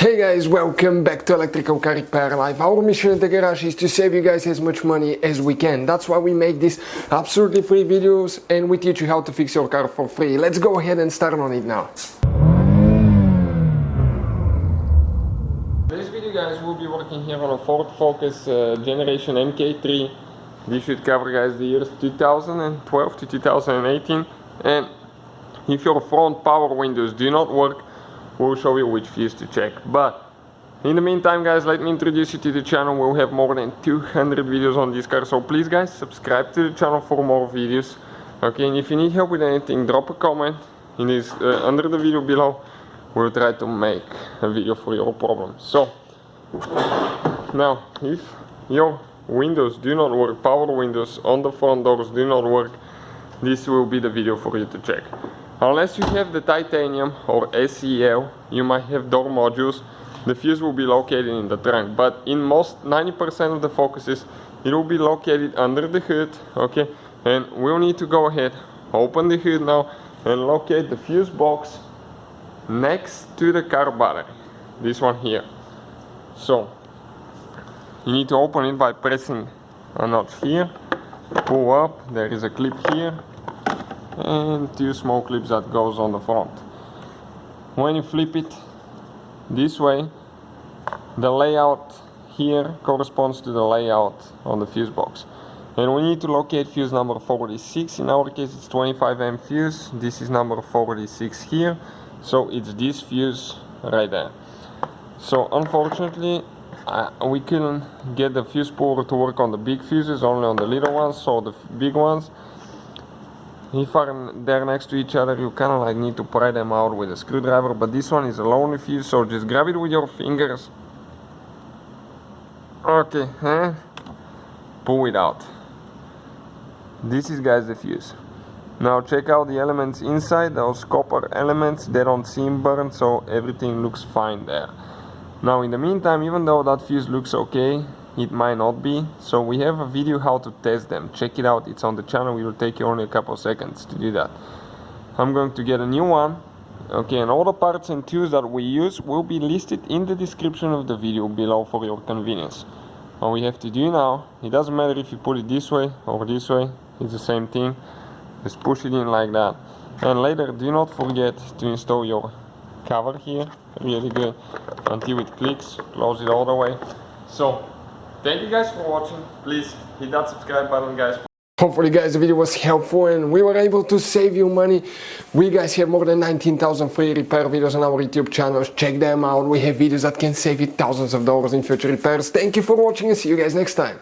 Hey guys, welcome back to Electrical Car Repair Live. Our mission in the garage is to save you guys as much money as we can. That's why we make these absolutely free videos and we teach you how to fix your car for free. Let's go ahead and start on it now. This video guys, we'll be working here on a Ford Focus generation MK3. This should cover guys the years 2012 to 2018, and if your front power windows do not work, we'll show you which fuse to check. But in the meantime guys, let me introduce you to the channel. We'll have more than 200 videos on this car, so please guys subscribe to the channel for more videos. Okay, and if you need help with anything, drop a comment in this under the video below. We'll try to make a video for your problem. So now, if your windows do not work, power windows on the front doors do not work, this will be the video for you to check. Unless you have the titanium or SEL, you might have door modules. The fuse will be located in the trunk, but in most 90% of the Focuses, it will be located under the hood. Okay, and we'll need to go ahead, open the hood now, and locate the fuse box next to the car battery. This one here. So you need to open it by pressing a notch here, pull up, there is a clip here, and two small clips that goes on the front. When you flip it this way, the layout here corresponds to the layout on the fuse box, and we need to locate fuse number 46. In our case it's 25 amp fuse. This is number 46 here, so it's this fuse right there. So unfortunately we couldn't get the fuse puller to work on the big fuses, only on the little ones. So the big ones, if they're next to each other, you kind of like need to pry them out with a screwdriver, but this one is a lonely fuse, so just grab it with your fingers. Okay, pull it out. This is guys the fuse. Now check out the elements inside. Those copper elements, they don't seem burned, so everything looks fine there. Now in the meantime, even though that fuse looks okay, it might not be, so we have a video how to test them. Check it out, it's on the channel. It will take you only a couple seconds to do that. I'm going to get a new one. Okay, and all the parts and tools that we use will be listed in the description of the video below for your convenience. All we have to do now, it doesn't matter if you put it this way or this way, it's the same thing. Just push it in like that, and later do not forget to install your cover here really good until it clicks. Close it all the way. So thank you guys for watching. Please hit that subscribe button guys. Hopefully guys the video was helpful and we were able to save you money. We guys have more than 19,000 free repair videos on our YouTube channels. Check them out. We have videos that can save you thousands of dollars in future repairs. Thank you for watching and see you guys next time.